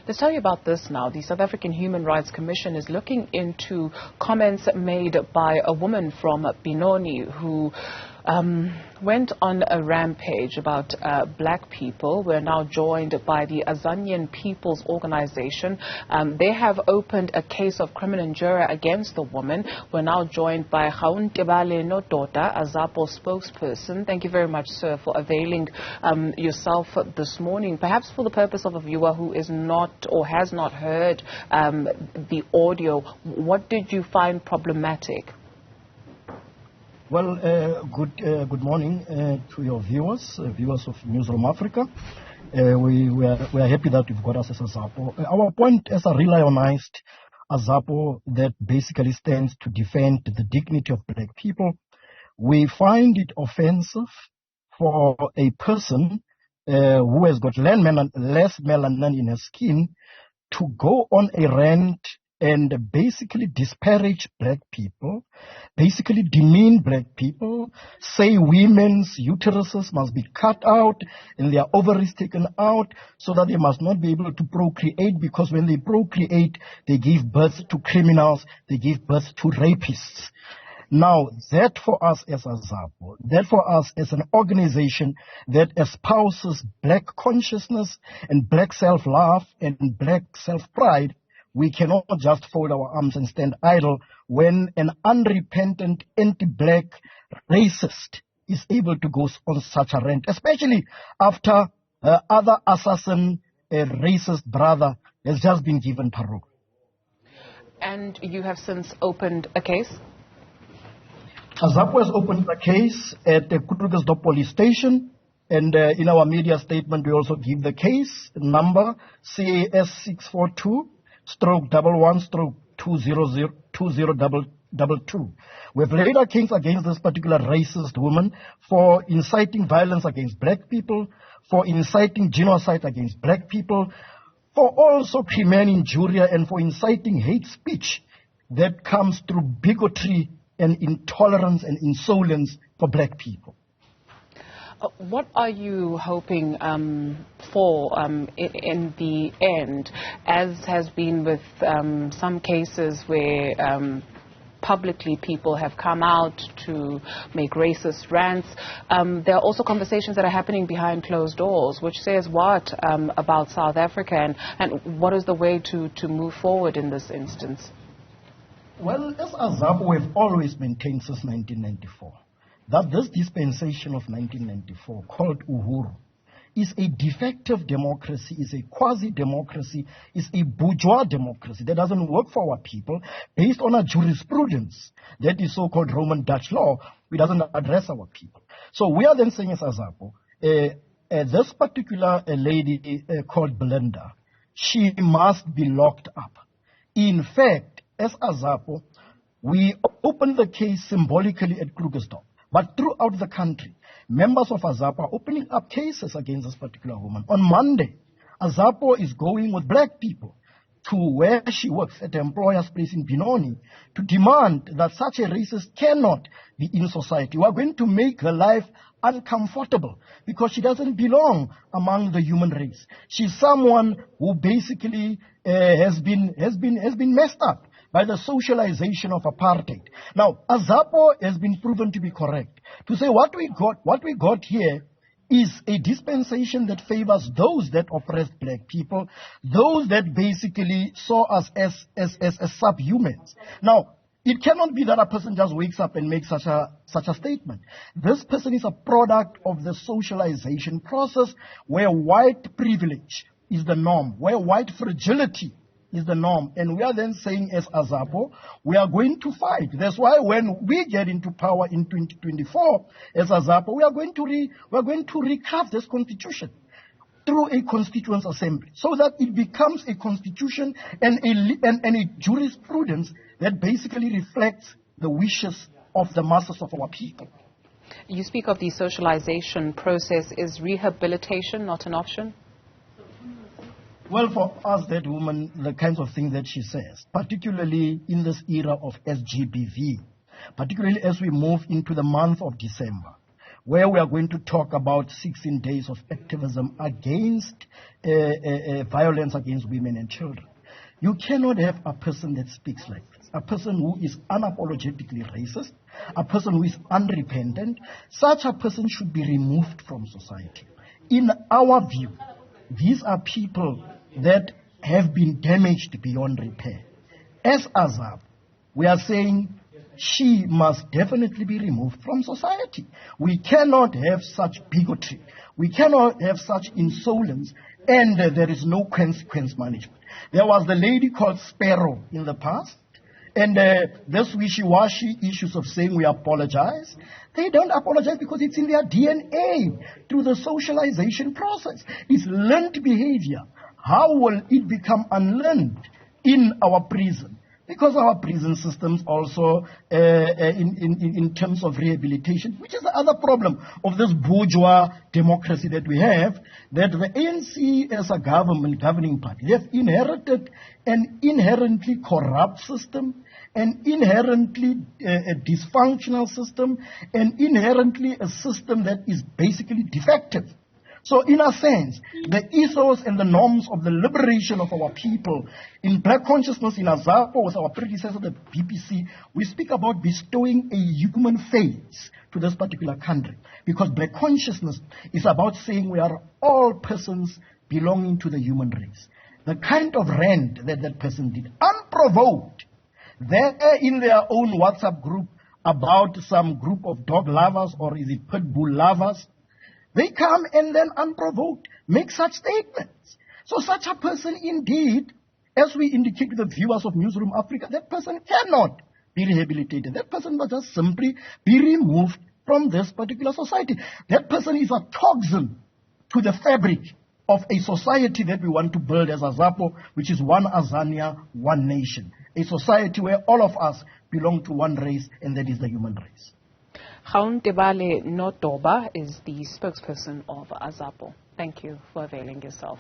Let's tell you about this now. The South African Human Rights Commission is looking into comments made by a woman from Benoni who went on a rampage about black people. We're now joined by the Azanian People's Organization. They have opened a case of crimen injuria against the woman. We're now joined by Gaontebale Nododa, Azapo spokesperson. Thank you very much, sir, for availing yourself this morning. Perhaps for the purpose of a viewer who is not or has not heard the audio, what did you find problematic? Well, good morning to your viewers of Newzroom Afrika. We are happy that you've got us as Azapo. Our point as a realized Azapo that basically stands to defend the dignity of black people. We find it offensive for a person who has got less melanin in her skin to go on a rant and basically disparage black people, basically demean black people, say women's uteruses must be cut out and their ovaries taken out so that they must not be able to procreate, because when they procreate, they give birth to criminals, they give birth to rapists. Now, that for us as Azapo, that for us as an organization that espouses black consciousness and black self-love and black self-pride, we cannot just fold our arms and stand idle when an unrepentant anti-black racist is able to go on such a rant, especially after other assassin, a racist brother, has just been given parole. And you have since opened a case? Azapo has opened a case at the Krugersdorp police station, and in our media statement we also give the case number CAS 642-11-2002. We've laid our case against this particular racist woman for inciting violence against black people, for inciting genocide against black people, for also crimen injuria, and for inciting hate speech that comes through bigotry and intolerance and insolence for black people. What are you hoping for in the end, as has been with some cases where publicly people have come out to make racist rants? There are also conversations that are happening behind closed doors, which says what about South Africa, and what is the way to move forward in this instance? Well, as Azapo, we've always maintained since 1994 that this dispensation of 1994, called Uhuru, is a defective democracy, is a quasi-democracy, is a bourgeois democracy that doesn't work for our people, based on a jurisprudence that is so-called Roman Dutch law, which doesn't address our people. So we are then saying as Azapo, this particular lady called Belinda, she must be locked up. In fact, as Azapo, we opened the case symbolically at Krugersdorp. But throughout the country, members of Azapo are opening up cases against this particular woman. On Monday, Azapo is going with black people to where she works at the employer's place in Benoni to demand that such a racist cannot be in society. We are going to make her life uncomfortable because she doesn't belong among the human race. She's someone who basically has been messed up by the socialization of apartheid. Now, Azapo has been proven to be correct. To say what we got here is a dispensation that favors those that oppressed black people, those that basically saw us as subhumans. Now, it cannot be that a person just wakes up and makes such a statement. This person is a product of the socialization process where white privilege is the norm, where white fragility is the norm. And we are then saying as Azapo, we are going to fight. That's why when we get into power in 2024, as Azapo, we are going to recraft this constitution through a constituent assembly so that it becomes a constitution and a jurisprudence that basically reflects the wishes of the masses of our people. You speak of the socialization process. Is rehabilitation not an option? Well, for us, that woman, the kinds of things that she says, particularly in this era of SGBV, particularly as we move into the month of December, where we are going to talk about 16 days of activism against violence against women and children. You cannot have a person that speaks like this, a person who is unapologetically racist, a person who is unrepentant. Such a person should be removed from society. In our view, these are people that have been damaged beyond repair. As Azapo, we are saying she must definitely be removed from society. We cannot have such bigotry. We cannot have such insolence, and there is no consequence management. There was the lady called Sparrow in the past, and this wishy-washy issues of saying we apologize. They don't apologize because it's in their DNA through the socialization process. It's learned behavior. How will it become unlearned in our prison? Because our prison systems also, in terms of rehabilitation, which is the other problem of this bourgeois democracy that we have, that the ANC as a governing party, they have inherited an inherently corrupt system, an inherently dysfunctional system, and inherently a system that is basically defective. So in a sense, the ethos and the norms of the liberation of our people in black consciousness in Azapo, with our predecessor, the BPC, we speak about bestowing a human face to this particular country. Because black consciousness is about saying we are all persons belonging to the human race. The kind of rant that that person did, unprovoked, they're in their own WhatsApp group about some group of dog lovers, or is it pitbull lovers? They come and then unprovoked make such statements. So such a person indeed, as we indicate to the viewers of Newzroom Afrika, that person cannot be rehabilitated. That person must just simply be removed from this particular society. That person is a toxin to the fabric of a society that we want to build as Azapo, which is one Azania, one nation. A society where all of us belong to one race, and that is the human race. Gaontebale Nododa is the spokesperson of Azapo. Thank you for availing yourself.